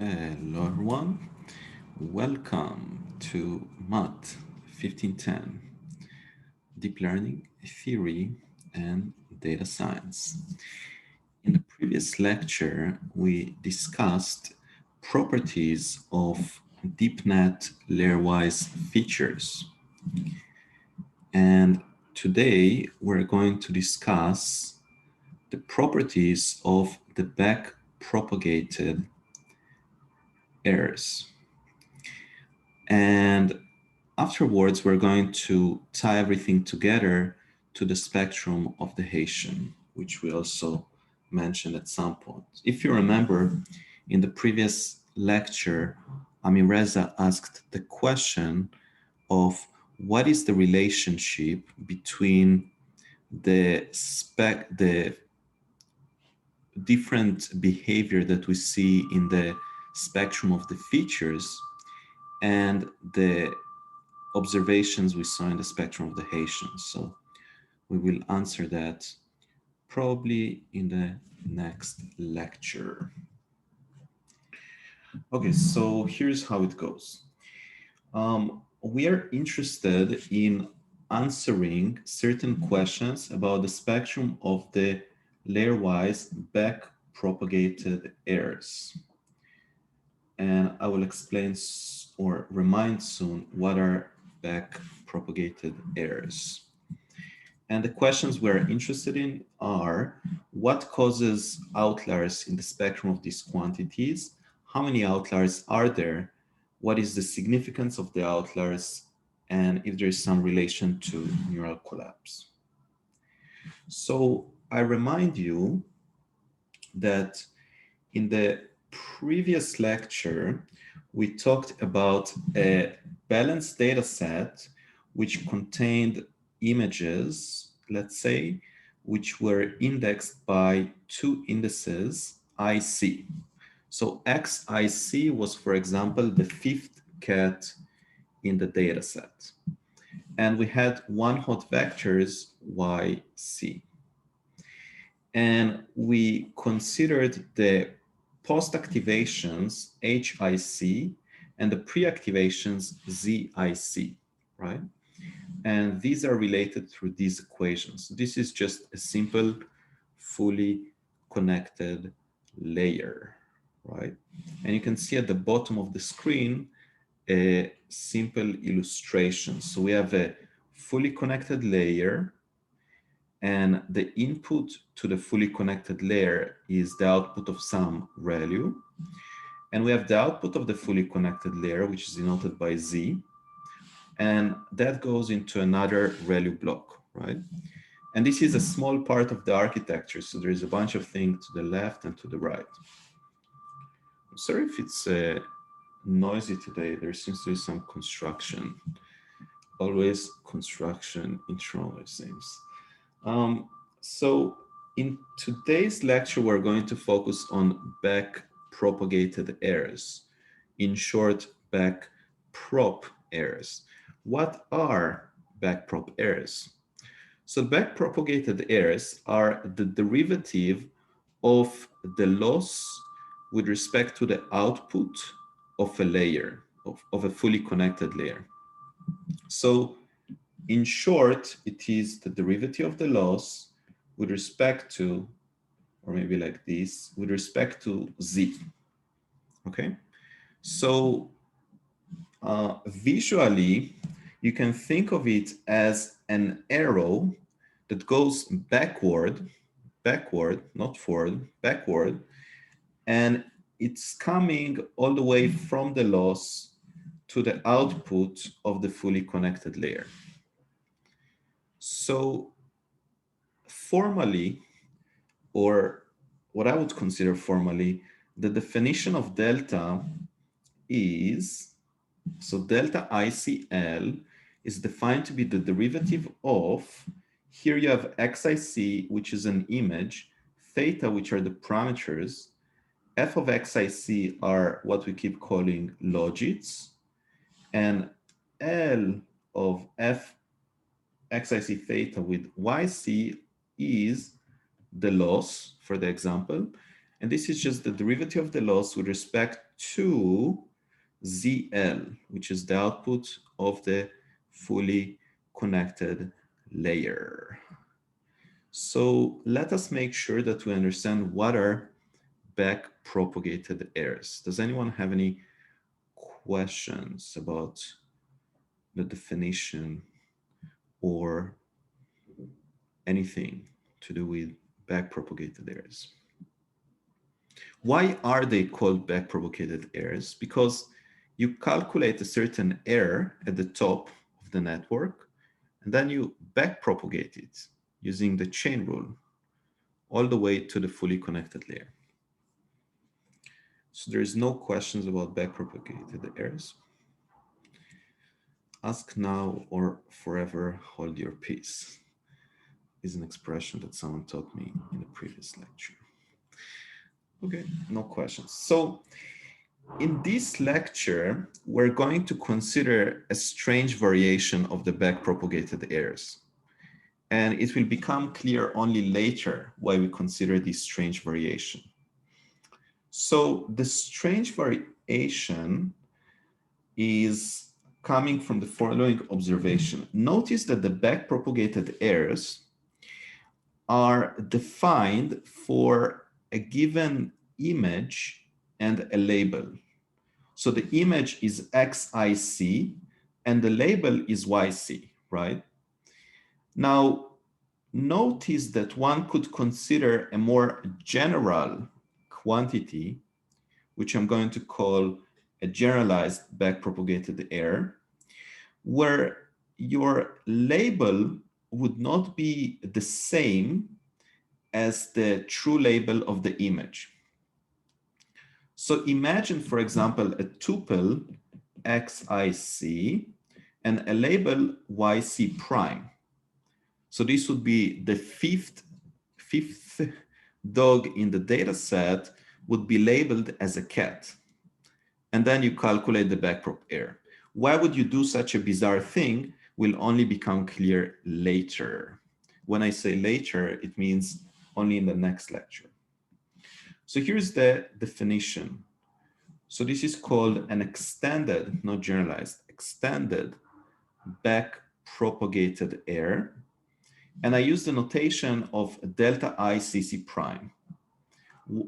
Hello everyone, welcome to MAT 1510, Deep Learning, Theory, and Data Science. In the previous lecture, we discussed properties of DeepNet layer-wise features. And today we're going to discuss the properties of the back-propagated errors. And afterwards, we're going to tie everything together to the spectrum of the Hessian, which we also mentioned at some point. If you remember, in the previous lecture, Amireza asked the question of what is the relationship between the different behavior that we see in the spectrum of the features and the observations we saw in the spectrum of the Hessian. So we will answer that probably in the next lecture. Okay, so here's how it goes. We are interested in answering certain questions about the spectrum of the layer-wise back-propagated errors. And I will explain or remind soon what are back-propagated errors. And the questions we're interested in are, what causes outliers in the spectrum of these quantities? How many outliers are there? What is the significance of the outliers? And if there is some relation to neural collapse. So I remind you that in the previous lecture, we talked about a balanced data set which contained images, let's say, which were indexed by two indices, IC. So XIC was, for example, the fifth cat in the data set. And we had one hot vectors, YC. And we considered the post-activations, HIC, and the pre-activations, ZIC, right? And these are related through these equations. This is just a simple, fully connected layer, right? And you can see at the bottom of the screen, a simple illustration. So we have a fully connected layer, and the input to the fully connected layer is the output of some value. And we have the output of the fully connected layer, which is denoted by Z. And that goes into another value block, right? And this is a small part of the architecture. So there is a bunch of things to the left and to the right. I'm sorry if it's noisy today. There seems to be some construction. Always construction in Toronto, it seems. So in today's lecture, we're going to focus on back-propagated errors. In short, back-prop errors. What are back-prop errors? So back-propagated errors are the derivative of the loss with respect to the output of a layer, of a fully connected layer. So in short, it is the derivative of the loss with respect to, or maybe like this, with respect to Z, okay? So visually, you can think of it as an arrow that goes backward, not forward, backward, and it's coming all the way from the loss to the output of the fully connected layer. So formally, or what I would consider formally, the definition of delta is, so delta ICL is defined to be the derivative of, here you have XIC, which is an image, theta, which are the parameters, f of XIC are what we keep calling logits, and L of f XIC theta with YC is the loss for the example. And this is just the derivative of the loss with respect to ZL, which is the output of the fully connected layer. So let us make sure that we understand what are back-propagated errors. Does anyone have any questions about the definition or anything to do with back-propagated errors? Why are they called back-propagated errors? Because you calculate a certain error at the top of the network, and then you back-propagate it using the chain rule all the way to the fully connected layer. So there's no questions about back-propagated errors. Ask now or forever hold your peace is an expression that someone taught me in a previous lecture. Okay, no questions. So in this lecture, we're going to consider a strange variation of the back-propagated errors. And it will become clear only later why we consider this strange variation. So the strange variation is coming from the following observation. Notice that the back-propagated errors are defined for a given image and a label. So the image is XIC and the label is YC, right? Now, notice that one could consider a more general quantity, which I'm going to call a generalized backpropagated error, where your label would not be the same as the true label of the image. So imagine, for example, a tuple XIC and a label YC prime. So this would be the fifth dog in the data set would be labeled as a cat. And then you calculate the backprop error. Why would you do such a bizarre thing will only become clear later. When I say later, it means only in the next lecture. So here's the definition. So this is called an extended, not generalized, extended back-propagated error. And I use the notation of delta I CC prime.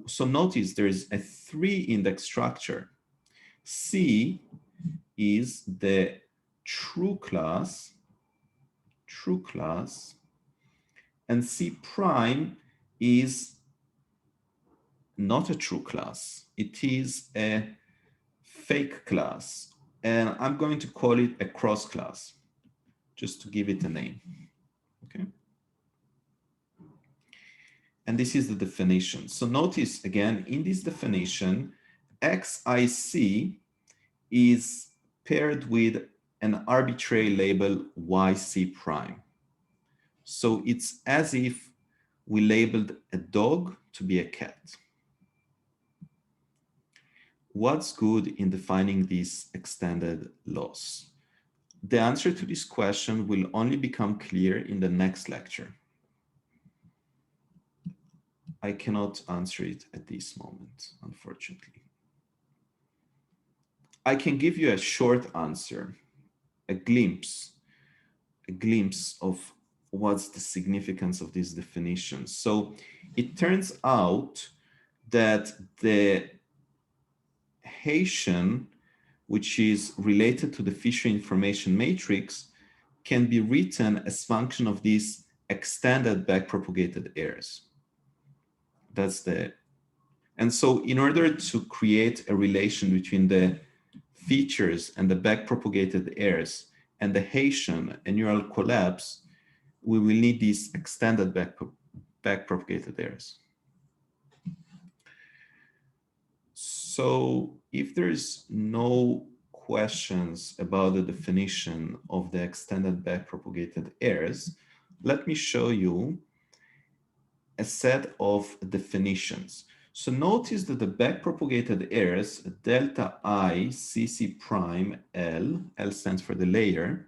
So notice there is a 3-index structure. C is the true class, and C prime is not a true class. It is a fake class. And I'm going to call it a cross class, just to give it a name, okay? And this is the definition. So notice again, in this definition, XIC is paired with an arbitrary label YC prime. So it's as if we labeled a dog to be a cat. What's good in defining this extended loss? The answer to this question will only become clear in the next lecture. I cannot answer it at this moment, unfortunately. I can give you a short answer, a glimpse of what's the significance of this definition. So it turns out that the Hessian, which is related to the Fisher information matrix, can be written as function of these extended backpropagated errors. And so in order to create a relation between the features and the backpropagated errors and the Hessian and neural collapse, we will need these extended backpropagated errors. So if there's no questions about the definition of the extended backpropagated errors, let me show you a set of definitions. So notice that the backpropagated errors, delta I CC prime L, L stands for the layer,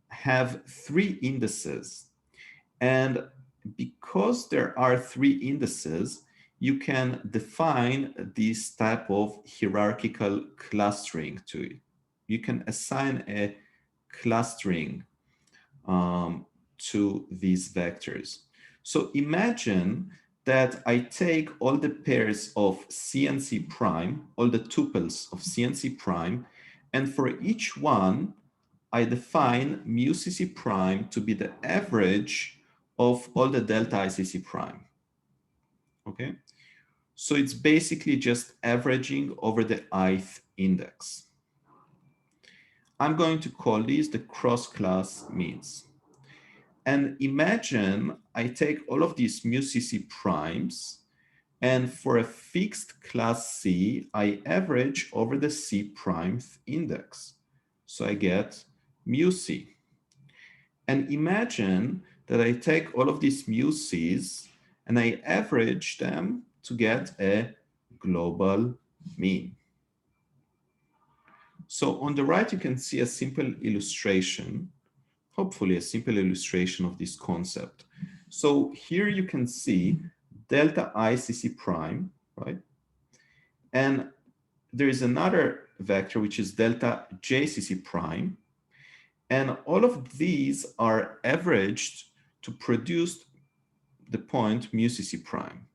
have 3 indices. And because there are 3 indices, you can define this type of hierarchical clustering to it. You can assign a clustering to these vectors. So imagine that I take all the pairs of C and C prime, all the tuples of C and C prime, and for each one, I define mu CC prime to be the average of all the delta ICC prime. Okay, so it's basically just averaging over the ith index. I'm going to call these the cross-class means. And imagine I take all of these mu CC primes, and for a fixed class C, I average over the C prime index. So I get mu C. And imagine that I take all of these mu C's and I average them to get a global mean. So on the right, you can see a simple illustration, hopefully a simple illustration of this concept. So here you can see delta ICC prime, right? And there is another vector, which is delta JCC prime. And all of these are averaged to produce the point mu CC prime.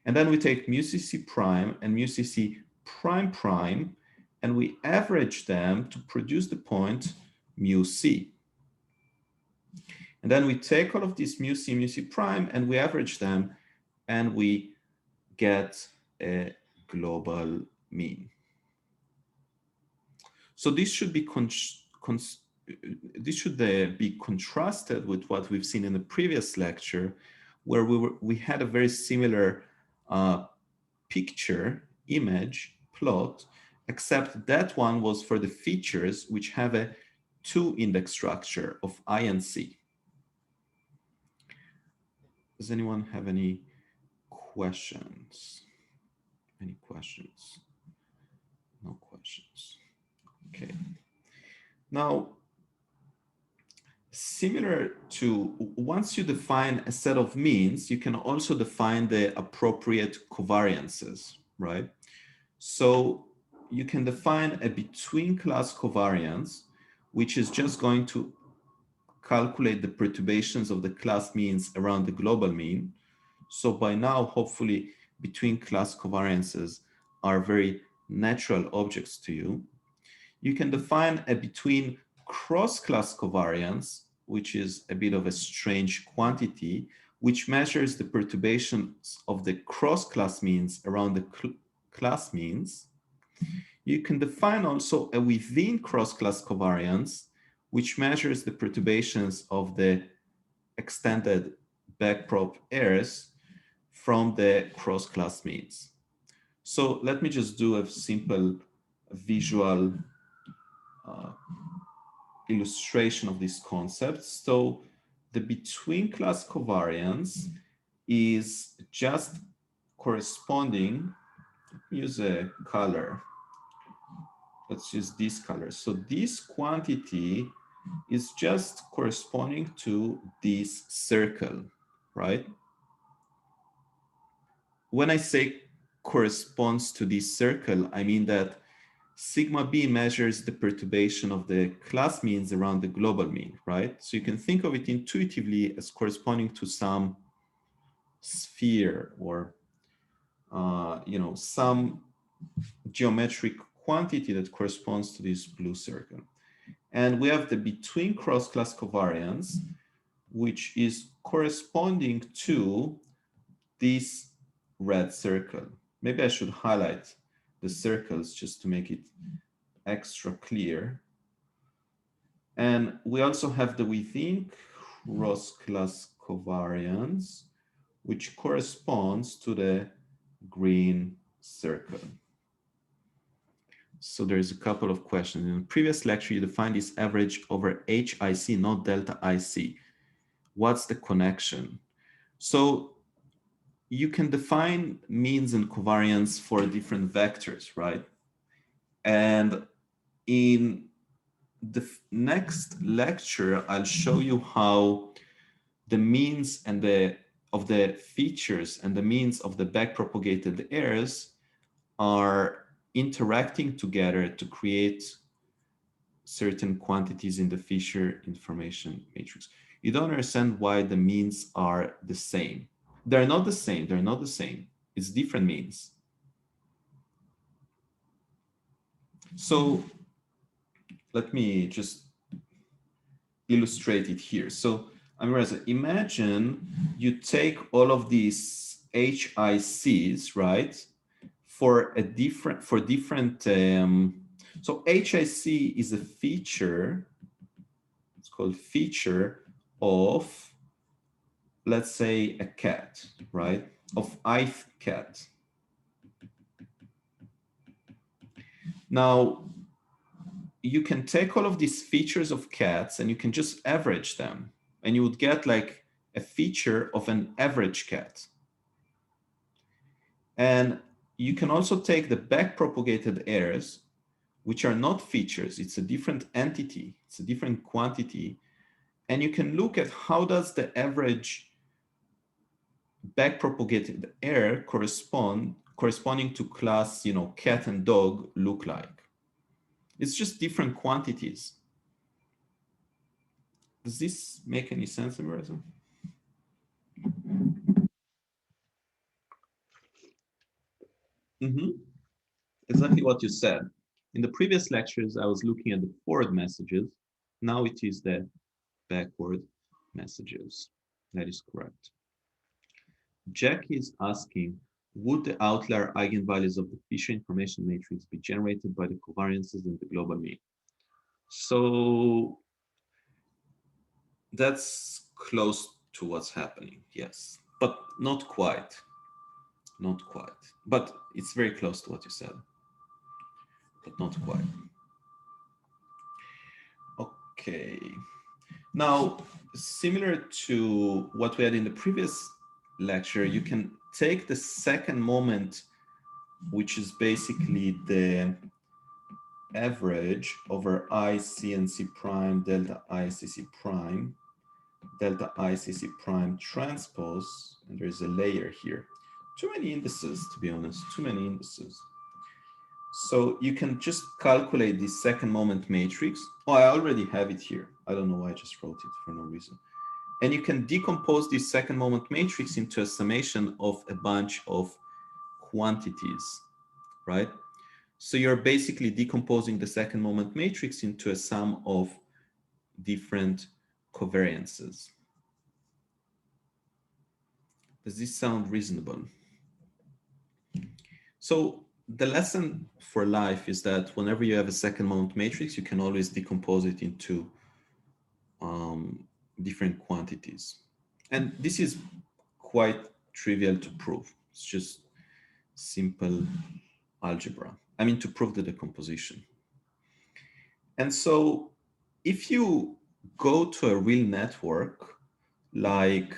And then we take mu CC prime and mu CC prime prime, and we average them to produce the point mu C. And then we take all of these mu C prime, and we average them, and we get a global mean. So this should be be contrasted with what we've seen in the previous lecture, where we had a very similar picture, image, plot, except that one was for the features which have a 2-index structure of I and C. Does anyone have any questions? Any questions? No questions. Okay. Now, similar to once you define a set of means, you can also define the appropriate covariances, right? So you can define a between class covariance, which is just going to calculate the perturbations of the class means around the global mean. So by now, hopefully, between class covariances are very natural objects to you. You can define a between cross-class covariance, which is a bit of a strange quantity, which measures the perturbations of the cross-class means around the class means. You can define also a within cross-class covariance, which measures the perturbations of the extended backprop airs from the cross-class means. So let me just do a simple visual illustration of this concept. So the between class covariance is just corresponding, use a color. Let's use this color. So this quantity is just corresponding to this circle, right? When I say corresponds to this circle, I mean that sigma b measures the perturbation of the class means around the global mean, right? So you can think of it intuitively as corresponding to some sphere or some geometric quantity that corresponds to this blue circle. And we have the between cross-class covariance, which is corresponding to this red circle. Maybe I should highlight the circles just to make it extra clear. And we also have the within cross-class covariance, which corresponds to the green circle. So there's a couple of questions. In the previous lecture, you defined this average over HIC, not delta IC. What's the connection? So you can define means and covariance for different vectors, right? And in the next lecture, I'll show you how the means and the of the features and the means of the backpropagated errors are interacting together to create certain quantities in the Fisher information matrix. You don't understand why the means are the same. They're not the same. They're not the same. It's different means. So let me just illustrate it here. So Amireza, imagine you take all of these HICs, right? For different, so HIC is a feature, it's called feature of, let's say, a cat, right? Of ith cat. Now, you can take all of these features of cats and you can just average them, and you would get like a feature of an average cat. And you can also take the backpropagated errors, which are not features, it's a different entity, it's a different quantity, and you can look at how does the average backpropagated error corresponding to class, you know, cat and dog look like. It's just different quantities. Does this make any sense, Amireza? Mm-hmm. Exactly what you said. In the previous lectures, I was looking at the forward messages. Now it is the backward messages. That is correct. Jack is asking, would the outlier eigenvalues of the Fisher information matrix be generated by the covariances in the global mean? So that's close to what's happening, yes, but not quite. Not quite. But it's very close to what you said, but not quite. Okay. Now, similar to what we had in the previous lecture, you can take the second moment, which is basically the average over I, C, and C prime, delta I, C, C prime, delta I, C, C prime transpose, and there's a layer here. Too many indices, to be honest, too many indices. So you can just calculate this second moment matrix. Oh, I already have it here. I don't know why I just wrote it for no reason. And you can decompose this second moment matrix into a summation of a bunch of quantities, right? So you're basically decomposing the second moment matrix into a sum of different covariances. Does this sound reasonable? So the lesson for life is that whenever you have a second moment matrix, you can always decompose it into different quantities. And this is quite trivial to prove. It's just simple algebra. I mean, to prove the decomposition. And so if you go to a real network, like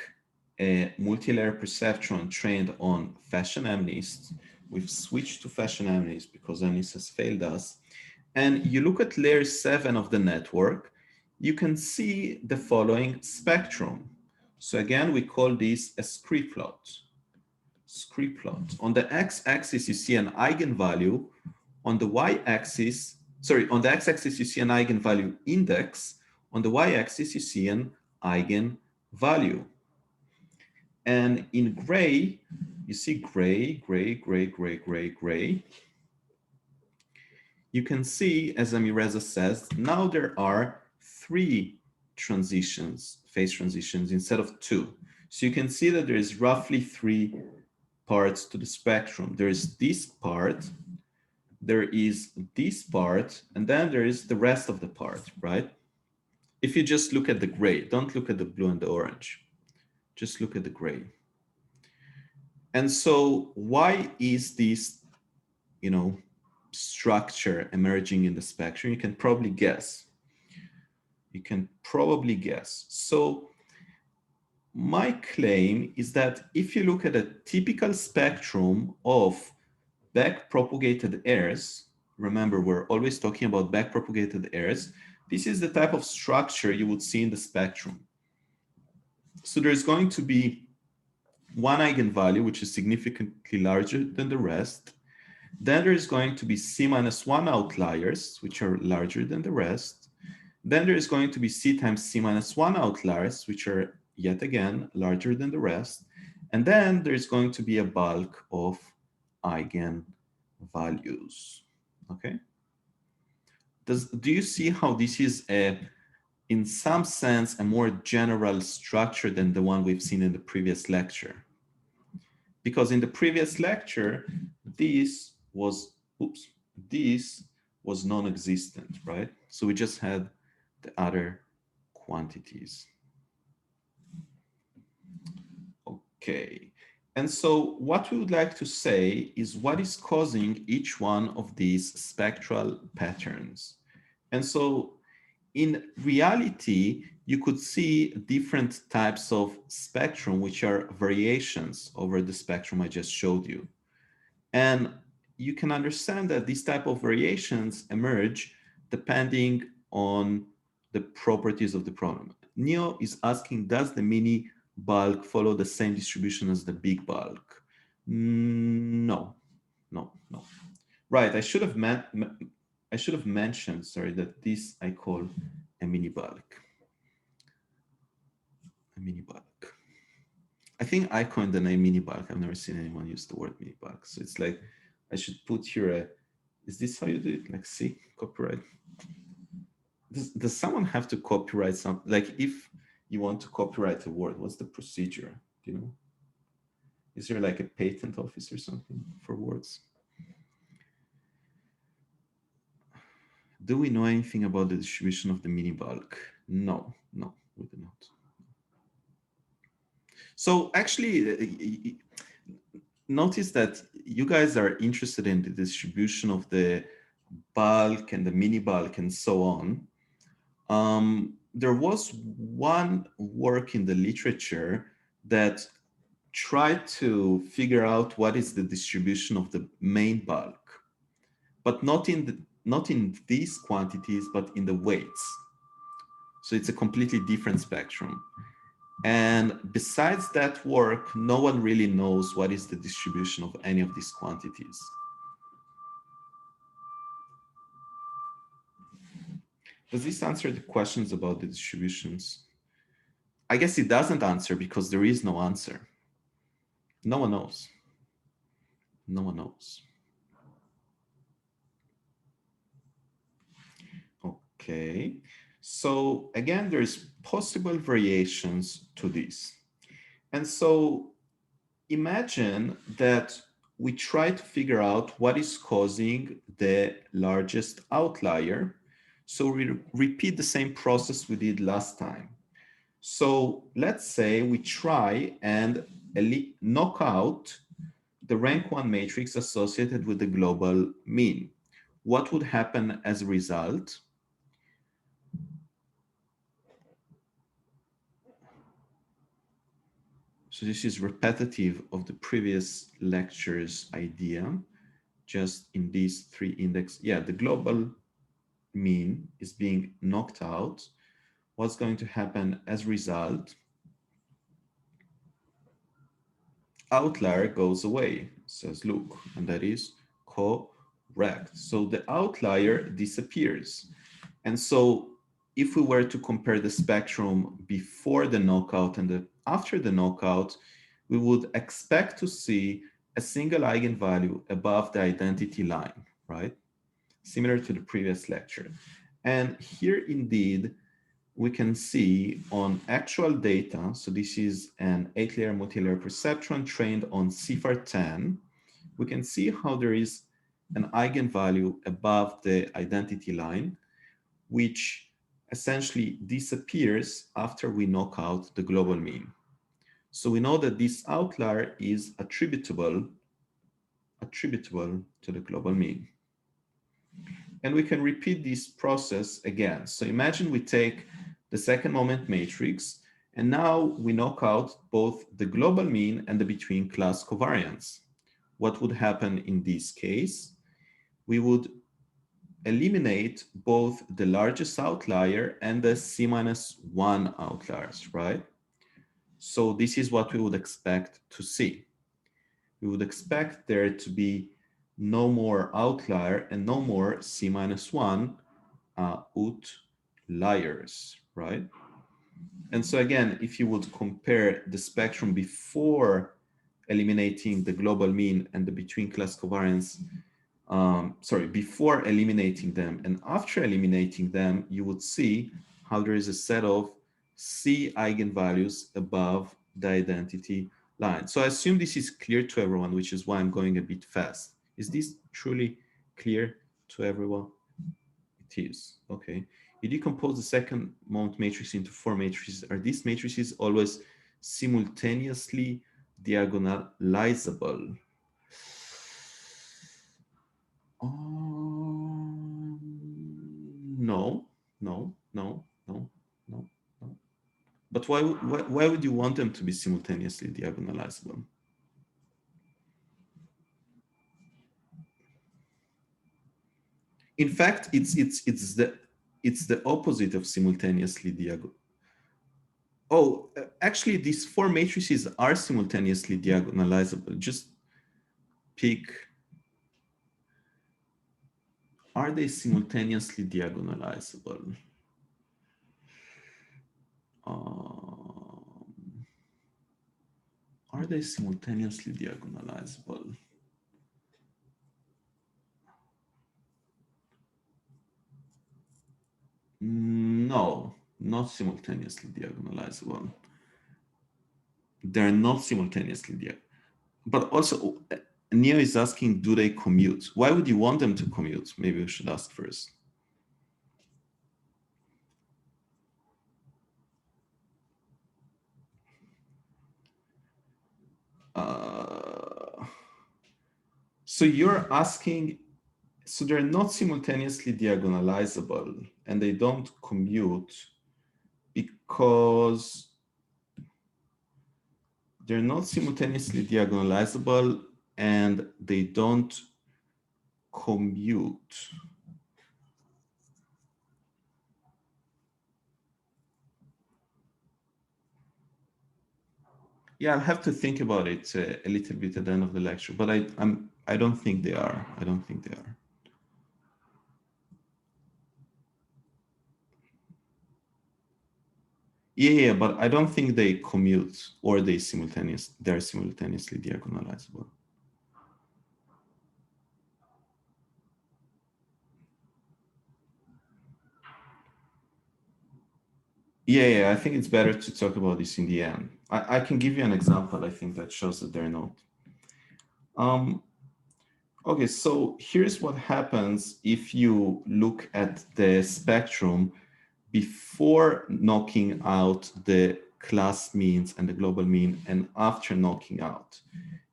a multi-layer perceptron trained on fashion MNIST, we've switched to fashion MNIST because MNIST has failed us, and you look at layer 7 of the network, you can see the following spectrum. So again, we call this a scree plot. Scree plot. On the x-axis, you see an eigenvalue. On the y-axis, on the x-axis, you see an eigenvalue index. On the y-axis, you see an eigenvalue. And in gray, you see gray, gray, gray, gray, gray, gray. You can see, as Amireza says, now there are 3 transitions, phase transitions, instead of 2. So you can see that there is roughly 3 parts to the spectrum. There is this part, there is this part, and then there is the rest of the part, right? If you just look at the gray, don't look at the blue and the orange, just look at the gray. And so why is this, you know, structure emerging in the spectrum? You can probably guess. You can probably guess. So my claim is that if you look at a typical spectrum of backpropagated errors, remember, we're always talking about backpropagated errors, this is the type of structure you would see in the spectrum. So there's going to be one eigenvalue, which is significantly larger than the rest. Then there is going to be C minus 1 outliers, which are larger than the rest. Then there is going to be C times C minus 1 outliers, which are yet again larger than the rest. And then there's going to be a bulk of eigenvalues. Okay? Do you see how this is in some sense, a more general structure than the one we've seen in the previous lecture? Because in the previous lecture, this was non-existent, right? So we just had the other quantities. Okay. And so what we would like to say is what is causing each one of these spectral patterns. And so in reality, you could see different types of spectrum, which are variations over the spectrum I just showed you. And you can understand that these type of variations emerge depending on the properties of the problem. Neo is asking, does the mini bulk follow the same distribution as the big bulk? No. Right, I should have mentioned, sorry, that this I call a mini bulk. A mini bulk. I think I coined the name mini bulk. I've never seen anyone use the word mini bulk. So it's like, I should put here is this how you do it? Like, see, copyright. Does someone have to copyright something? Like, if you want to copyright a word, what's the procedure? Do you know? Is there like a patent office or something for words? Do we know anything about the distribution of the mini bulk? No, we do not. So actually, notice that you guys are interested in the distribution of the bulk and the mini bulk and so on. There was one work in the literature that tried to figure out what is the distribution of the main bulk, but not in these quantities, but in the weights. So it's a completely different spectrum. And besides that work, no one really knows what is the distribution of any of these quantities. Does this answer the questions about the distributions? I guess it doesn't answer because there is no answer. No one knows. No one knows. Okay. So again, there's possible variations to this. And so imagine that we try to figure out what is causing the largest outlier. So we repeat the same process we did last time. So let's say we try and knock out the rank 1 matrix associated with the global mean. What would happen as a result? So this is repetitive of the previous lecture's idea, just in these three index. Yeah, the global mean is being knocked out. What's going to happen as a result? Outlier goes away, says Luke, and that is correct. So the outlier disappears. And so if we were to compare the spectrum before the knockout and after the knockout, we would expect to see a single eigenvalue above the identity line, right? Similar to the previous lecture. And here indeed, we can see on actual data, so this is an 8-layer multi-layer perceptron trained on CIFAR 10, we can see how there is an eigenvalue above the identity line, which essentially disappears after we knock out the global mean. So we know that this outlier is attributable to the global mean. And we can repeat this process again. So imagine we take the second moment matrix, and now we knock out both the global mean and the between class covariance. What would happen in this case? We would eliminate both the largest outlier and the C-1 outliers, right? So this is what we would expect to see. We would expect there to be no more outlier and no more C-1 outliers, right? And so again, if you would compare the spectrum before eliminating the global mean and the between class covariance, before eliminating them and after eliminating them, you would see how there is a set of C eigenvalues above the identity line. So I assume this is clear to everyone, which is why I'm going a bit fast. Is this truly clear to everyone? It is, okay. You decompose the second moment matrix into 4 matrices. Are these matrices always simultaneously diagonalizable? No, no, no, no, no, no. But why would you want them to be simultaneously diagonalizable? In fact, it's the opposite of simultaneously diagonal. Oh, actually, these 4 matrices are simultaneously diagonalizable. Just pick. Are they simultaneously diagonalizable? Are they simultaneously diagonalizable? No, not simultaneously diagonalizable. They're not simultaneously diagonal. But also, Neo is asking, do they commute? Why would you want them to commute? Maybe we should ask first. So you're asking, so they're not simultaneously diagonalizable and they don't commute because they're not simultaneously diagonalizable and they don't commute. Yeah, I'll have to think about it a little bit at the end of the lecture, but I don't think they are. I don't think they are. Yeah, but I don't think they commute or they're simultaneously diagonalizable. Yeah, I think it's better to talk about this in the end. I can give you an example, I think, that shows that they're not. Okay, so here's what happens if you look at the spectrum before knocking out the class means and the global mean and after knocking out.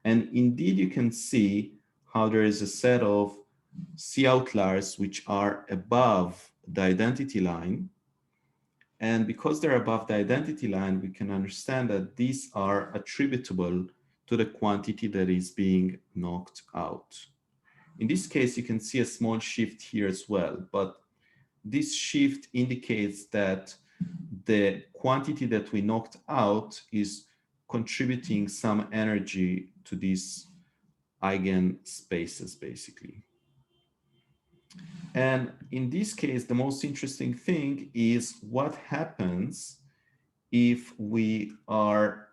And indeed, you can see how there is a set of C outliers which are above the identity line. And because they're above the identity line, we can understand that these are attributable to the quantity that is being knocked out. In this case, you can see a small shift here as well, but this shift indicates that the quantity that we knocked out is contributing some energy to these eigenspaces, basically. And in this case, the most interesting thing is what happens if we are,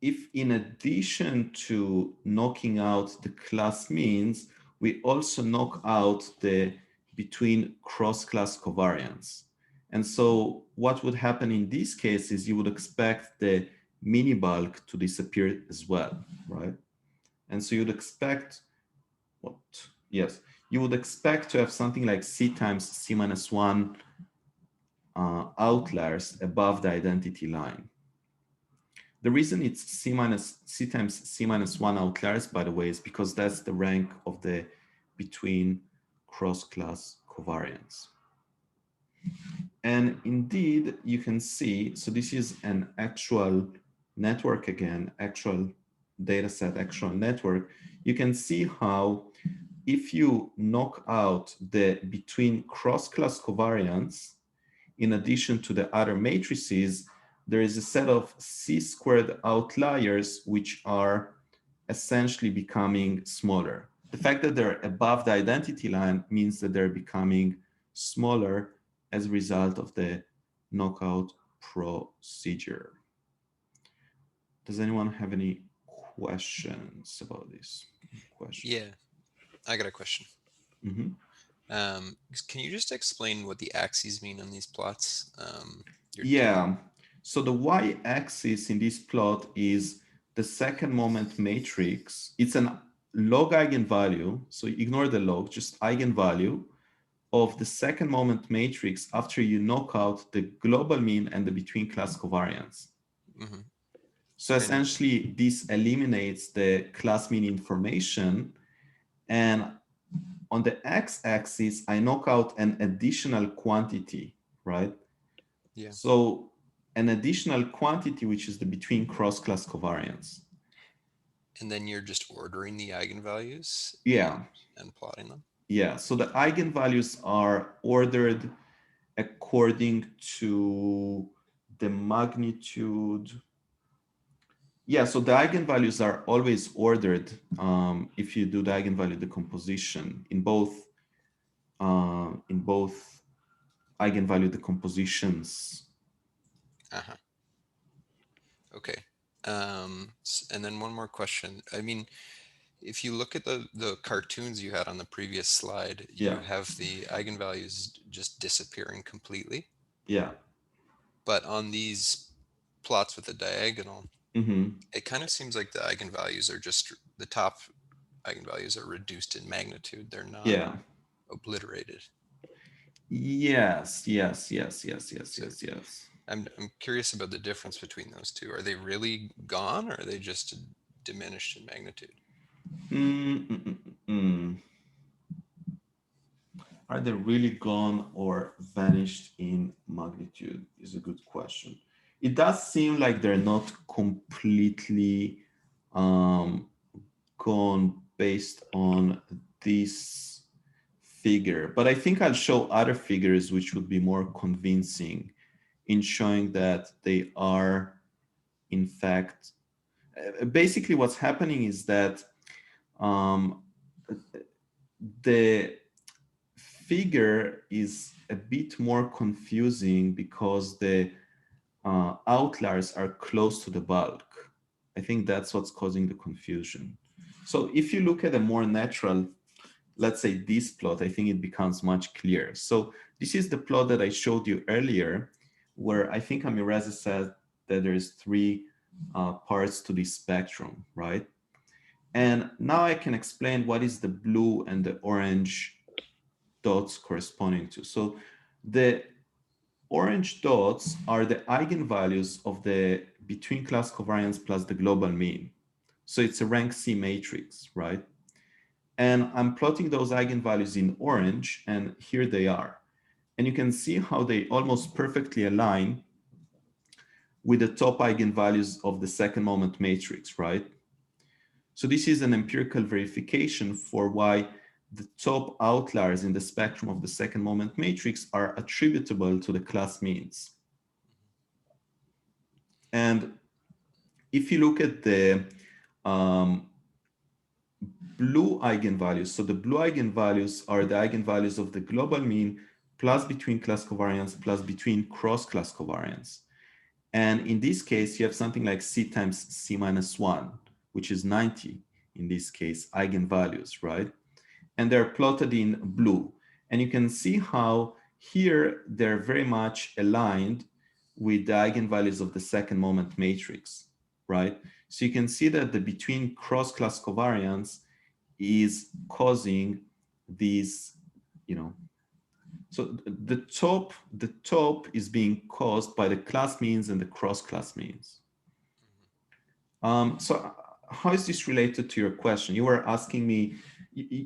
if in addition to knocking out the class means, we also knock out the between cross-class covariance. And so what would happen in this case is you would expect the mini bulk to disappear as well, right? And so you'd expect what? Yes, you would expect to have something like C times C minus 1 outliers above the identity line. The reason it's C times C minus 1 outliers, by the way, is because that's the rank of the between cross-class covariance. And indeed, you can see, so this is an actual network again, actual data set, actual network. You can see how if you knock out the between cross-class covariance, in addition to the other matrices, there is a set of C-squared outliers which are essentially becoming smaller. The fact that they're above the identity line means that they're becoming smaller as a result of the knockout procedure. Does anyone have any questions about this? Yeah, I got a question. Mm-hmm. Can you just explain what the axes mean on these plots? Yeah. So the y-axis in this plot is the second moment matrix. It's an log eigenvalue. So ignore the log, just eigenvalue of the second moment matrix after you knock out the global mean and the between class covariance. Mm-hmm. So And essentially, this eliminates the class mean information. And on the x-axis, I knock out an additional quantity, right? yeah, So an additional quantity, which is the between cross-class covariance. and then you're just ordering the eigenvalues Yeah, and plotting them. yeah. So the eigenvalues are ordered according to the magnitude. Yeah, so the eigenvalues are always ordered if you do the eigenvalue decomposition in both eigenvalue decompositions. Uh-huh. Okay. And then one more question. I mean, if you look at the cartoons you had on the previous slide, Yeah, you have the eigenvalues just disappearing completely. yeah. But on these plots with a diagonal, Hmm. it kind of seems like the eigenvalues are just the top eigenvalues are reduced in magnitude. They're not Yeah. obliterated. Yes, yes, yes, yes, yes, So yes, yes. I'm curious about the difference between those two. Are they really gone, or are they just diminished in magnitude? Mm, mm, mm, mm. Are they really gone or vanished in magnitude? Is a good question. It does seem like they're not completely um, gone based on this figure, but I think I'll show other figures which would be more convincing in showing that they are, in fact, basically what's happening is that um, the figure is a bit more confusing because the outliers are close to the bulk. I think that's what's causing the confusion. So if you look at a more natural, let's say this plot, I think it becomes much clearer. So this is the plot that I showed you earlier, where I think Amireza said that there's three parts to this spectrum, right? And now I can explain what is the blue and the orange dots corresponding to. So the orange dots are the eigenvalues of the between class covariance plus the global mean. So it's a rank C matrix, right? And I'm plotting those eigenvalues in orange, and here they are. And you can see how they almost perfectly align with the top eigenvalues of the second moment matrix, right? So this is an empirical verification for why the top outliers in the spectrum of the second moment matrix are attributable to the class means. And if you look at the um, blue eigenvalues, so the blue eigenvalues are the eigenvalues of the global mean plus between class covariance plus between cross class covariance. And in this case, you have something like C times C minus 1, which is 90 in this case, eigenvalues, right? And they're plotted in blue. And you can see how here they're very much aligned with the eigenvalues of the second moment matrix, right? So you can see that the between cross-class covariance is causing these, you know, so the top is being caused by the class means and the cross-class means. So how is this related to your question? You were asking me,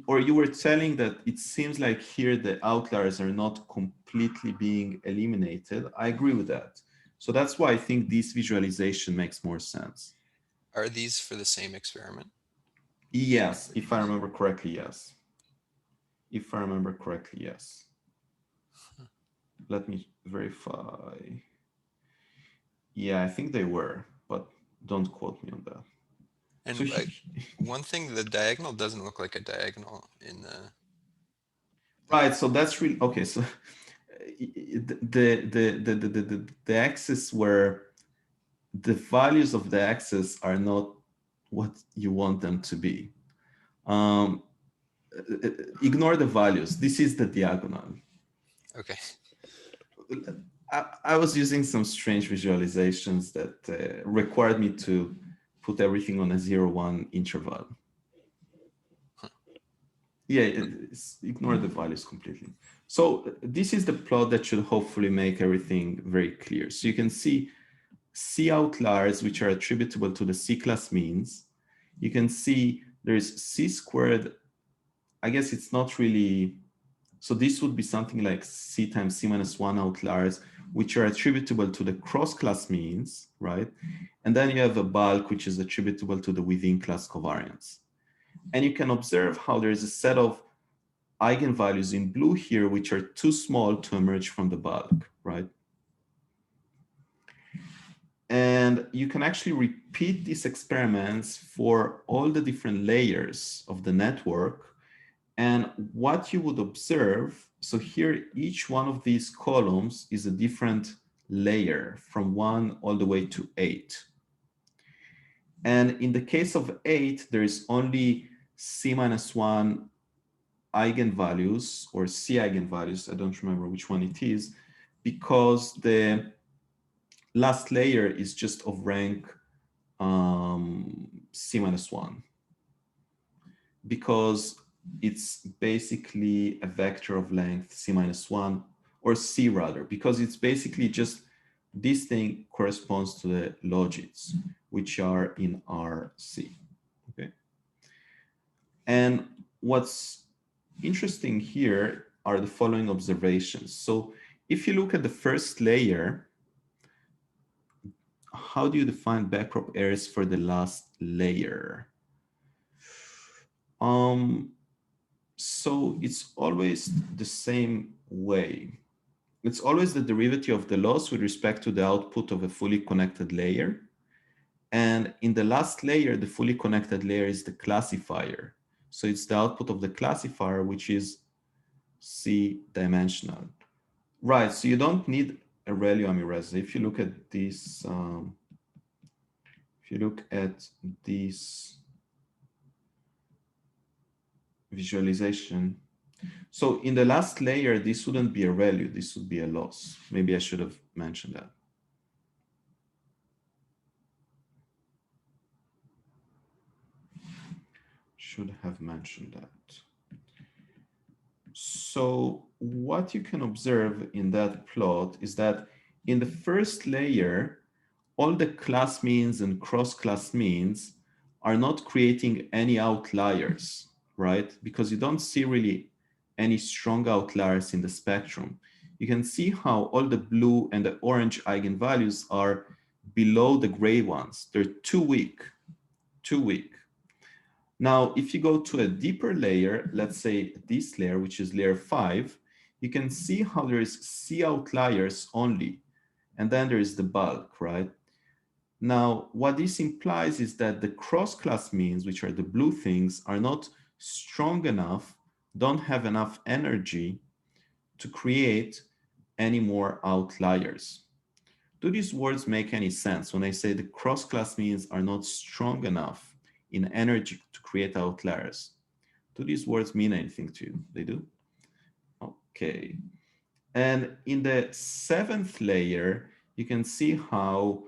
or you were telling that it seems like here the outliers are not completely being eliminated. I agree with that. So that's why I think this visualization makes more sense. Are these for the same experiment? Yes, if I remember correctly, yes. If I remember correctly, yes. let me verify. Yeah, I think they were, but don't quote me on that. So And one thing, the diagonal doesn't look like a diagonal in the. right, so that's really okay. So the axis where the values of the axis are not what you want them to be. Um, Ignore the values. This is the diagonal. Okay. I was using some strange visualizations that required me to put everything on a 0-1 interval. Yeah, ignore the values completely. So this is the plot that should hopefully make everything very clear. So you can see C outliers, which are attributable to the C class means. You can see there's C squared. I guess it's not really, so this would be something like C times C minus 1 outliers, which are attributable to the cross class means, right? And then you have a bulk, which is attributable to the within class covariance. And you can observe how there's a set of eigenvalues in blue here, which are too small to emerge from the bulk, right? And you can actually repeat these experiments for all the different layers of the network. And what you would observe, so here, each one of these columns is a different layer from 1 all the way to 8. And in the case of 8, there is only C minus 1 eigenvalues or C eigenvalues. I don't remember which one it is, because the last layer is just of rank C minus 1, because it's basically a vector of length C minus 1, or C rather, because it's basically just this thing corresponds to the logits, which are in RC. Okay. And what's interesting here are the following observations. So if you look at the first layer, how do you define backprop errors for the last layer? So it's always the same way. It's always the derivative of the loss with respect to the output of a fully connected layer. And in the last layer, the fully connected layer is the classifier. So it's the output of the classifier, which is C dimensional. Right, so you don't need a ReLU Amireza. If you look at this, visualization, so in the last layer, this wouldn't be a ReLU, this would be a loss. Maybe I should have mentioned that. Should have mentioned that. So what you can observe in that plot is that in the first layer, all the class means and cross-class means are not creating any outliers, right? Because you don't see really any strong outliers in the spectrum. You can see how all the blue and the orange eigenvalues are below the gray ones. They're too weak, too weak. Now, if you go to a deeper layer, let's say this layer, which is layer 5, you can see how there is C outliers only, and then there is the bulk, right? Now, what this implies is that the cross-class means, which are the blue things, are not strong enough, don't have enough energy to create any more outliers. Do these words make any sense when I say the cross-class means are not strong enough in energy to create outliers? Do these words mean anything to you? They do? Okay. And in the 7th layer, you can see how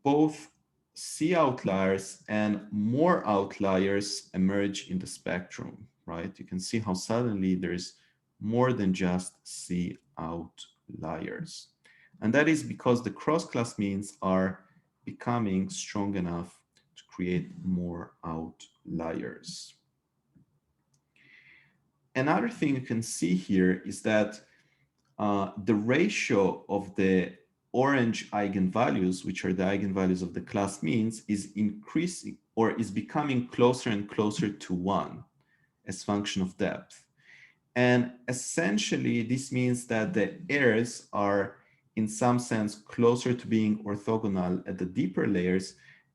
both C outliers and more outliers emerge in the spectrum, right? You can see how suddenly there's more than just C outliers. And that is because the cross-class means are becoming strong enough to create more outliers. Another thing you can see here is that the ratio of the orange eigenvalues, which are the eigenvalues of the class means, is increasing or is becoming closer and closer to 1 as function of depth. And essentially, this means that the errors are in some sense closer to being orthogonal at the deeper layers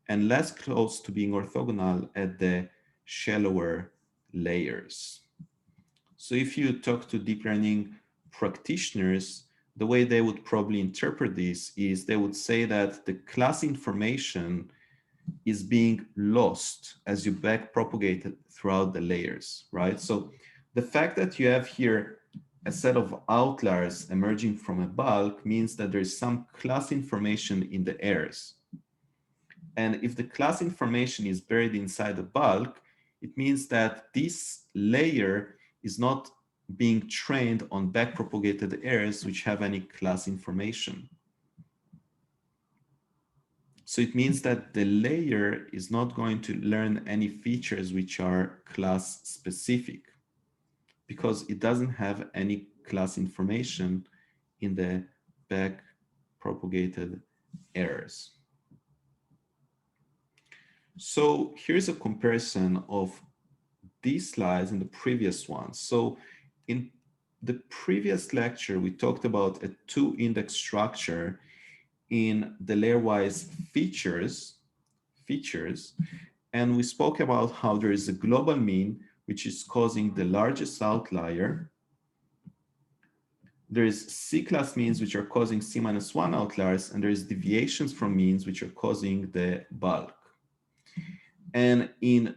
and less close to being orthogonal at the shallower layers. So if you talk to deep learning practitioners, the way they would probably interpret this is they would say that the class information is being lost as you back propagate it throughout the layers, right? So the fact that you have here a set of outliers emerging from a bulk means that there's some class information in the errors. And if the class information is buried inside the bulk, it means that this layer is not being trained on backpropagated errors which have any class information. So it means that the layer is not going to learn any features which are class specific because it doesn't have any class information in the backpropagated errors. So here's a comparison of these slides and the previous ones. So in the previous lecture, we talked about a two-index structure in the layer-wise features, and we spoke about how there is a global mean, which is causing the largest outlier. There is C-class means, which are causing C-1 outliers, and there is deviations from means, which are causing the bulk. And in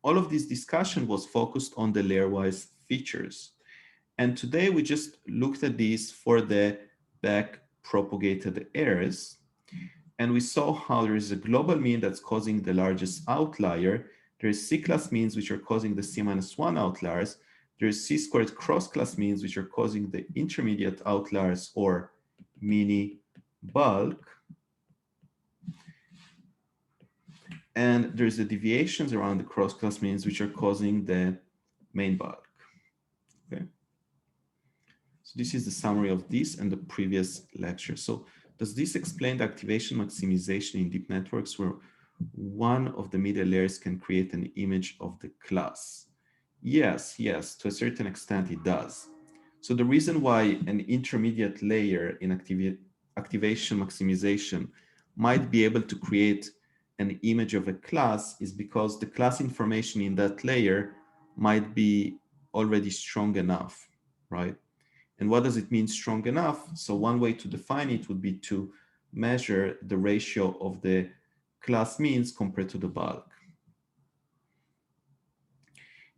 all of this discussion was focused on the layer-wise features. And today we just looked at these for the back-propagated errors. And we saw how there is a global mean that's causing the largest outlier. There is C-class means, which are causing the C-1 outliers. There is C-squared cross-class means, which are causing the intermediate outliers or mini bulk. And there's the deviations around the cross-class means, which are causing the main bulk. Okay. So this is the summary of this and the previous lecture. So does this explain the activation maximization in deep networks where one of the middle layers can create an image of the class? Yes, to a certain extent it does. So the reason why an intermediate layer in activation maximization might be able to create an image of a class is because the class information in that layer might be already strong enough, right? And what does it mean strong enough? So one way to define it would be to measure the ratio of the class means compared to the bulk.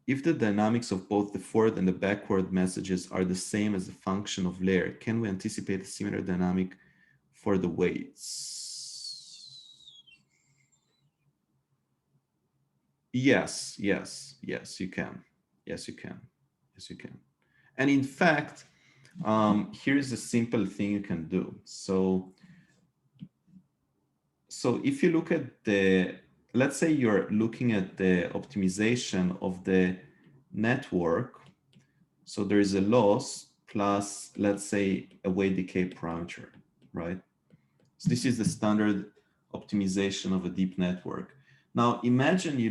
If the dynamics of both the forward and the backward messages are the same as a function of layer, can we anticipate a similar dynamic for the weights? Yes, you can. Yes, you can. And in fact, here's a simple thing you can do. So if you look at let's say you're looking at the optimization of the network. So there is a loss plus, let's say, a weight decay parameter, right? So this is the standard optimization of a deep network. Now, imagine you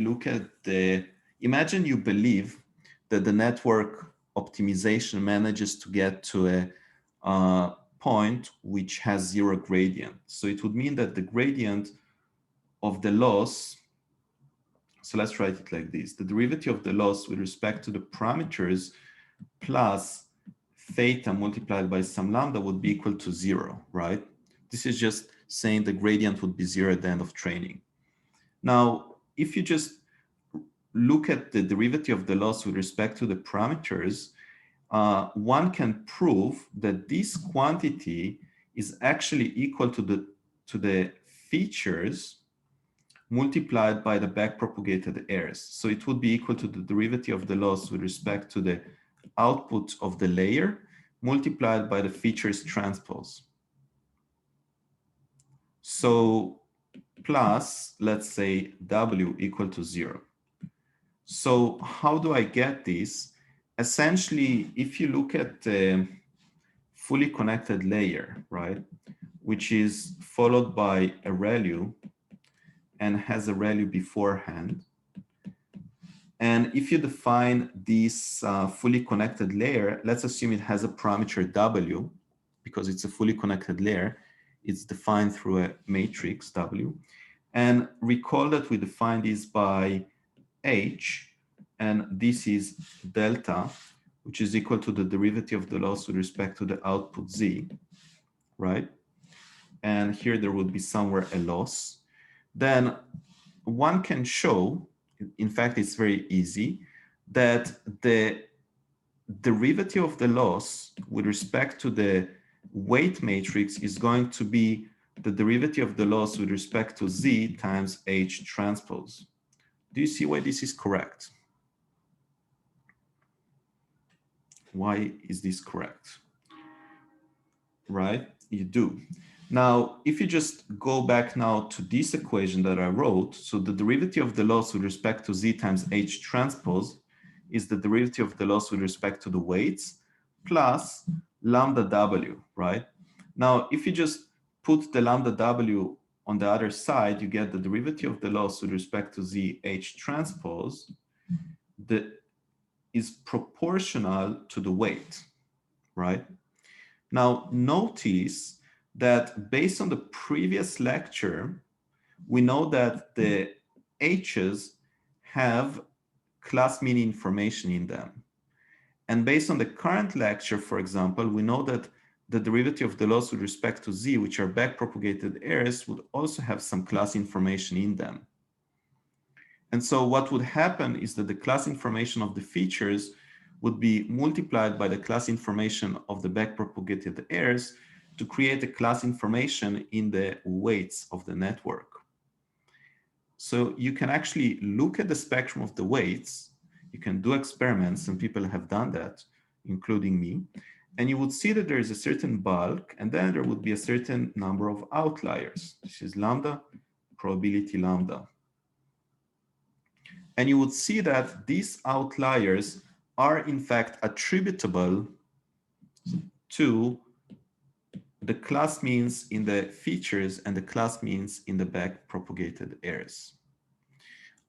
believe that the network optimization manages to get to a point which has zero gradient. So it would mean that the gradient of the loss, so let's write it like this, the derivative of the loss with respect to the parameters plus theta multiplied by some lambda would be equal to 0, right? This is just saying the gradient would be 0 at the end of training. Now, if you just look at the derivative of the loss with respect to the parameters, one can prove that this quantity is actually equal to the features multiplied by the backpropagated errors. So it would be equal to the derivative of the loss with respect to the output of the layer multiplied by the features transpose. So plus, let's say, W equal to 0. So how do I get this? Essentially, if you look at the fully connected layer, right, which is followed by a ReLU and has a ReLU beforehand, And if you define this fully connected layer, let's assume it has a parameter W, because it's a fully connected layer. It's defined through a matrix W. And recall that we defined this by H, and this is delta, which is equal to the derivative of the loss with respect to the output Z, right? And here there would be somewhere a loss. Then one can show, in fact, it's very easy, that the derivative of the loss with respect to the weight matrix is going to be the derivative of the loss with respect to Z times H transpose. Do you see why this is correct? Why is this correct? Right? You do. Now, if you just go back now to this equation that I wrote, so the derivative of the loss with respect to Z times H transpose is the derivative of the loss with respect to the weights plus lambda W, right? Now, if you just put the lambda W on the other side, you get the derivative of the loss with respect to Z H transpose that is proportional to the weight, right? Now, notice that based on the previous lecture, we know that the H's have class mean information in them. And based on the current lecture, for example, we know that the derivative of the loss with respect to Z, which are backpropagated errors, would also have some class information in them. And so what would happen is that the class information of the features would be multiplied by the class information of the backpropagated errors to create a class information in the weights of the network. So you can actually look at the spectrum of the weights. You can do experiments, and people have done that, including me. And you would see that there is a certain bulk, and then there would be a certain number of outliers. This is lambda, probability lambda. And you would see that these outliers are in fact attributable to the class means in the features and the class means in the backpropagated errors.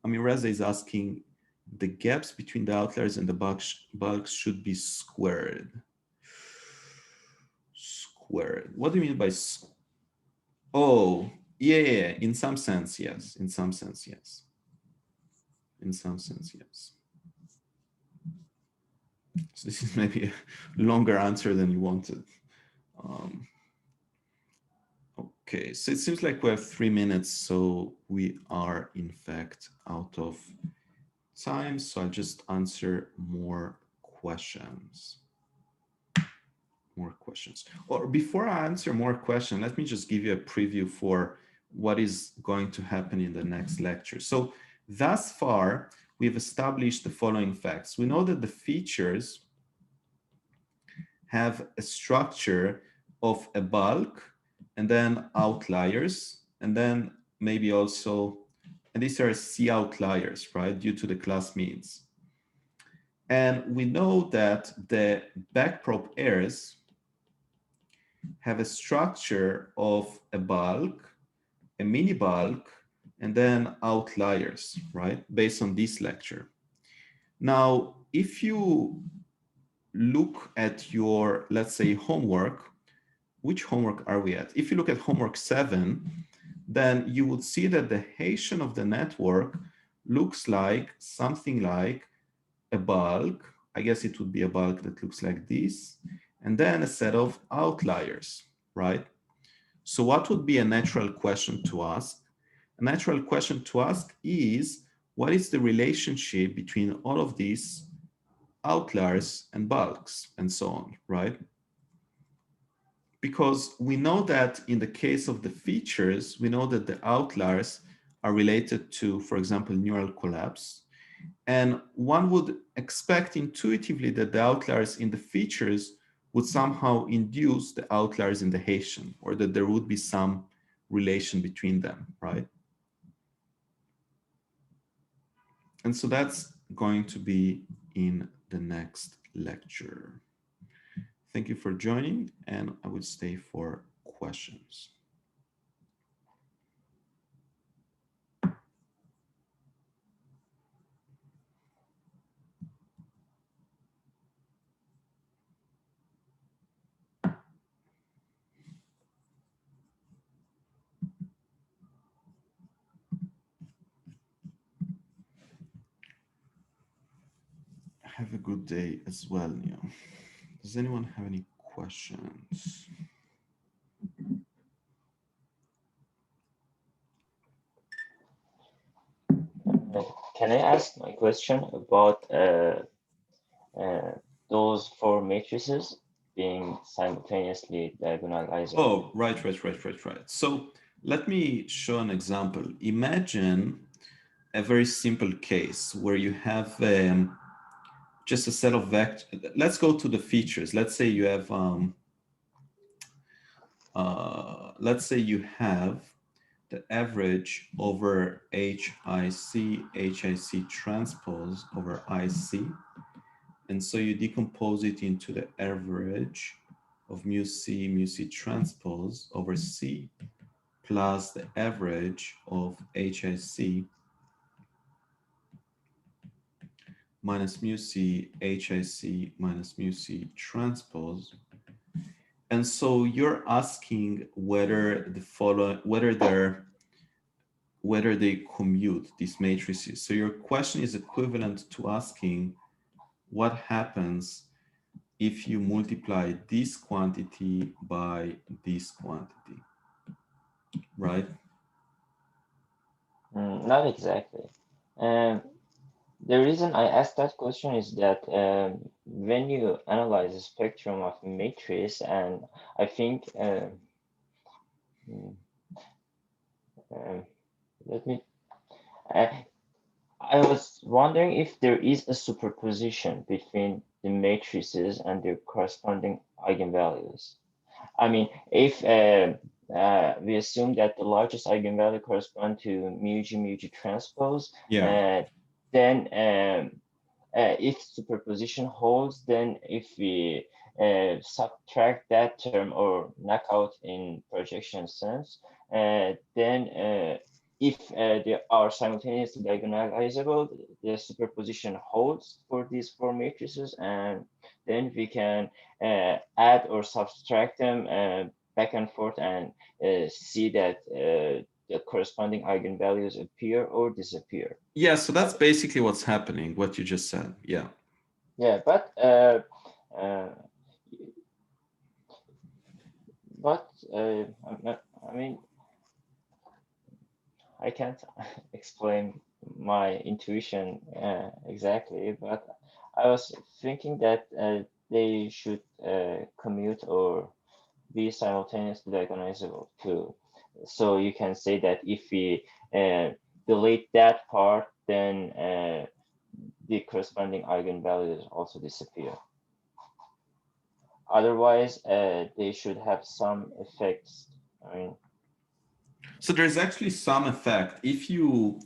Amireza is asking, the gaps between the outliers and the bulks should be squared. Squared. What do you mean by oh, yeah, in some sense, yes. In some sense, yes. In some sense, yes. So this is maybe a longer answer than you wanted. Okay, so it seems like we have 3 minutes, so we are in fact out of time. So I'll just answer more questions. More questions. Or before I answer more questions, let me just give you a preview for what is going to happen in the next lecture. So thus far, we've established the following facts. We know that the features have a structure of a bulk and then outliers, and then maybe also, and these are C outliers, right, due to the class means. And we know that the backprop errors have a structure of a bulk, a mini bulk, and then outliers, right, based on this lecture. Now, if you look at your, let's say, homework, which homework are we at? If you look at homework 7, then you would see that the Hessian of the network looks like something like a bulk. I guess it would be a bulk that looks like this, and then a set of outliers, right? So what would be a natural question to ask? A natural question to ask is, what is the relationship between all of these outliers and bulks and so on, right? Because we know that in the case of the features, we know that the outliers are related to, for example, neural collapse. And one would expect intuitively that the outliers in the features would somehow induce the outliers in the Hessian, or that there would be some relation between them, right? And so that's going to be in the next lecture. Thank you for joining, and I would stay for questions. Have a good day as well, Neo. Does anyone have any questions? Can I ask my question about those four matrices being simultaneously diagonalizable? Oh, right. So let me show an example. Imagine a very simple case where you have just a set of vectors. Let's go to the features. Let's say you have, the average over HIC transpose over IC. And so you decompose it into the average of mu C transpose over C plus the average of HIC minus mu C HIC minus mu C transpose. And so you're asking whether they commute these matrices. So your question is equivalent to asking what happens if you multiply this quantity by this quantity, right? Not exactly. The reason I asked that question is that when you analyze the spectrum of a matrix, and I think, let me, I was wondering if there is a superposition between the matrices and their corresponding eigenvalues. I mean, if we assume that the largest eigenvalue correspond to mu G transpose, Yeah. then if superposition holds, then if we subtract that term or knock out in projection sense, then if they are simultaneously diagonalizable, the superposition holds for these four matrices, and then we can add or subtract them back and forth and see that the corresponding eigenvalues appear or disappear. Yeah, so that's basically what's happening, what you just said. Yeah. Yeah, but I mean, I can't explain my intuition exactly, but I was thinking that they should commute or be simultaneously diagonalizable too. So you can say that if we delete that part, then the corresponding eigenvalues also disappear. Otherwise, they should have some effects. I mean, so there's actually some effect. If you,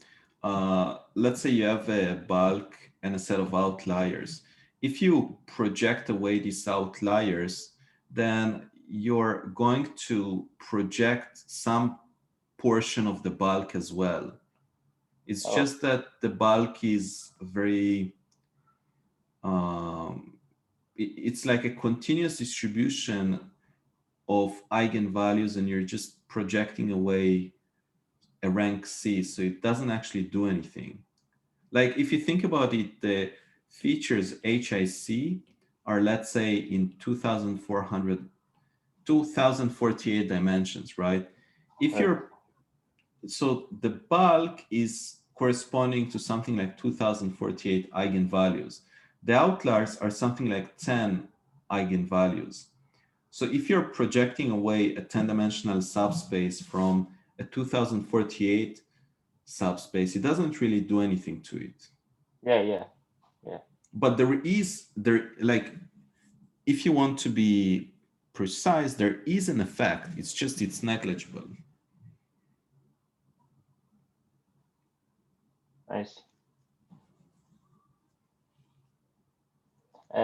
let's say you have a bulk and a set of outliers. If you project away these outliers, then you're going to project some portion of the bulk as well. It's just that the bulk is very, it's like a continuous distribution of eigenvalues, and you're just projecting away a rank C, so it doesn't actually do anything. Like if you think about it, the features HIC are, let's say, in 2048 dimensions, right? If you're, so the bulk is corresponding to something like 2048 eigenvalues. The outliers are something like 10 eigenvalues. So if you're projecting away a 10-dimensional subspace from a 2048 subspace, it doesn't really do anything to it. Yeah. But like, if you want to be precise, there is an effect. It's just, it's negligible. Nice.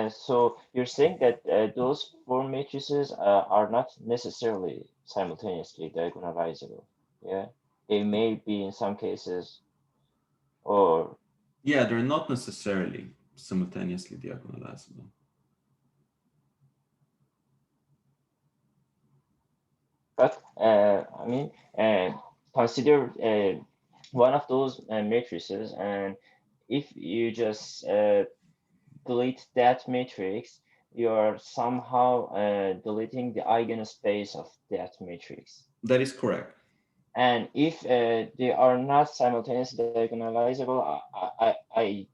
So you're saying that those four matrices are not necessarily simultaneously diagonalizable. Yeah, they may be in some cases, or yeah, they're not necessarily simultaneously diagonalizable. but I mean, consider one of those matrices, and if you just delete that matrix, you're somehow deleting the eigenspace of that matrix. That is correct. And if they are not simultaneously diagonalizable, I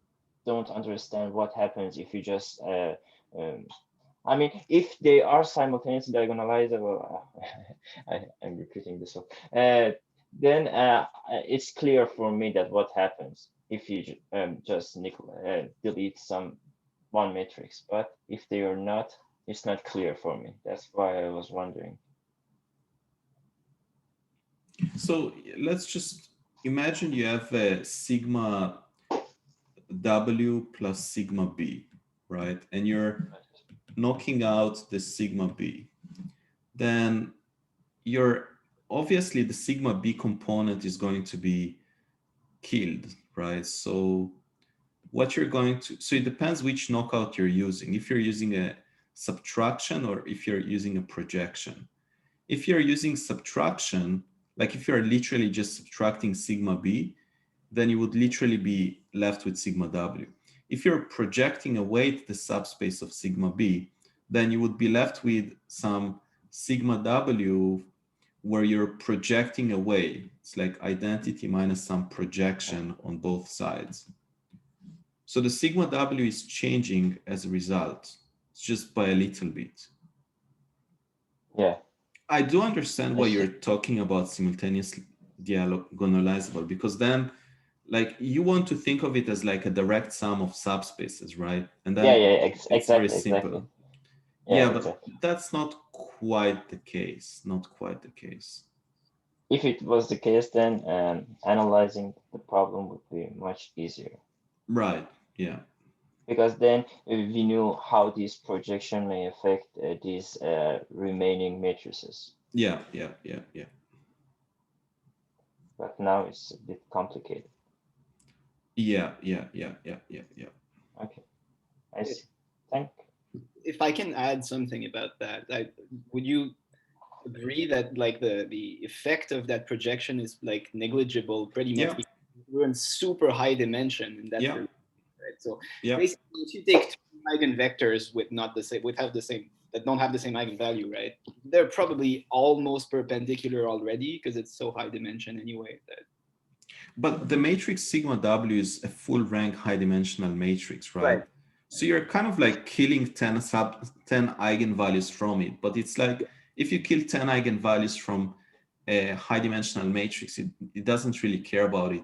don't understand what happens if you just, I mean, if they are simultaneously diagonalizable, I'm repeating this one, then it's clear for me that what happens if you just delete one matrix. But if they are not, it's not clear for me. That's why I was wondering. So let's just imagine you have a sigma W plus sigma B, right? And you're knocking out the sigma B. Then obviously the sigma B component is going to be killed, right? So so it depends which knockout you're using. If you're using a subtraction or if you're using a projection. If you're using subtraction, like if you're literally just subtracting sigma B, then you would literally be left with sigma W. If you're projecting away the subspace of sigma B, then you would be left with some sigma W where you're projecting away. It's like identity minus some projection on both sides. So the sigma W is changing as a result. It's just by a little bit. Yeah. I do understand why you're talking about simultaneously diagonalizable, because then like you want to think of it as like a direct sum of subspaces, right? And then it's exactly, very simple. Exactly. Yeah, but that's not quite the case. Not quite the case. If it was the case, then analyzing the problem would be much easier. Right. Yeah. Because then we knew how this projection may affect these remaining matrices. Yeah. But now it's a bit complicated. Yeah. Okay, I see. Thank you. If I can add something about that, would you agree that like the effect of that projection is like negligible pretty much because we're in super high dimension in that right? So basically if you take two eigenvectors with not the same that don't have the same eigenvalue, right? They're probably almost perpendicular already because it's so high dimension anyway. But the matrix sigma W is a full rank high dimensional matrix, right? So you're kind of like killing 10 eigenvalues from it, but it's like if you kill 10 eigenvalues from a high dimensional matrix, it doesn't really care about it,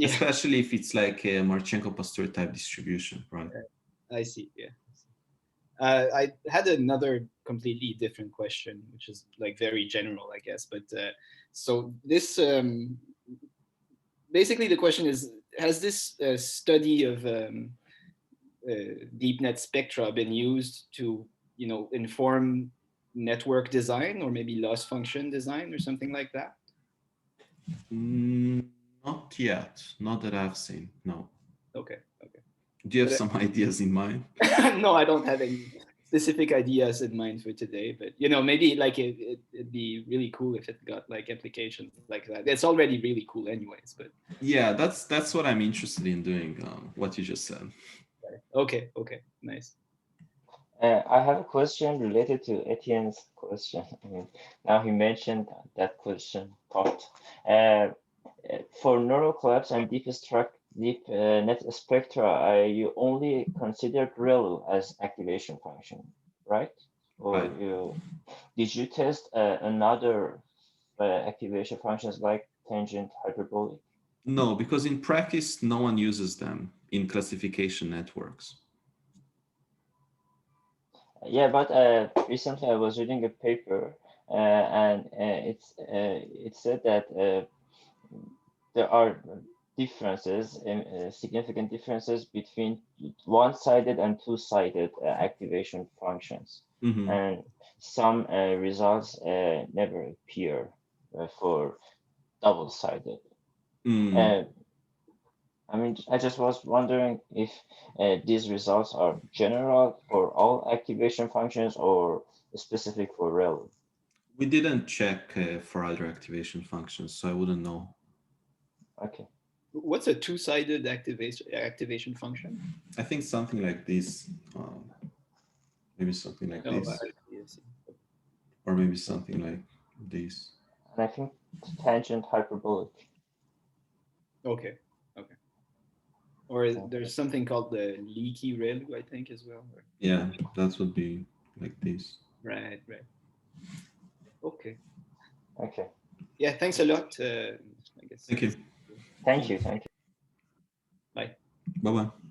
especially if it's like a Marchenko-Pastur type distribution, right? I see, yeah. I had another completely different question, which is like very general, I guess. But so this, basically the question is, has this study of deep net spectra been used to, inform network design or maybe loss function design or something like that? Not yet. Not that I've seen. No. Okay. Do you have some ideas in mind? No, I don't have any specific ideas in mind for today, but maybe like it'd be really cool if it got like applications like that. It's already really cool anyways, but yeah, that's what I'm interested in doing. What you just said. Okay, nice. I have a question related to Etienne's question. Now he mentioned that question part. For neural collapse and deep net spectra, you only considered ReLU as activation function, right? Or did you test another activation functions like tangent, hyperbolic? No, because in practice, no one uses them in classification networks. Yeah, but recently I was reading a paper and it said that there are differences, significant differences between one-sided and two-sided activation functions. Mm-hmm. And some results never appear for double-sided. I mean, I just was wondering if these results are general for all activation functions or specific for ReLU. We didn't check for other activation functions, so I wouldn't know. Okay. What's a two-sided activation function? I think something like this, maybe something like Oh, this, I see. or maybe something like this. And I think tangent hyperbolic. Okay. Or there's something called the leaky ReLU, I think, as well. Yeah, that would be like this. Right. Okay. Okay. Yeah, thanks a lot. I guess. Thank you. Thank you. Bye. Bye-bye.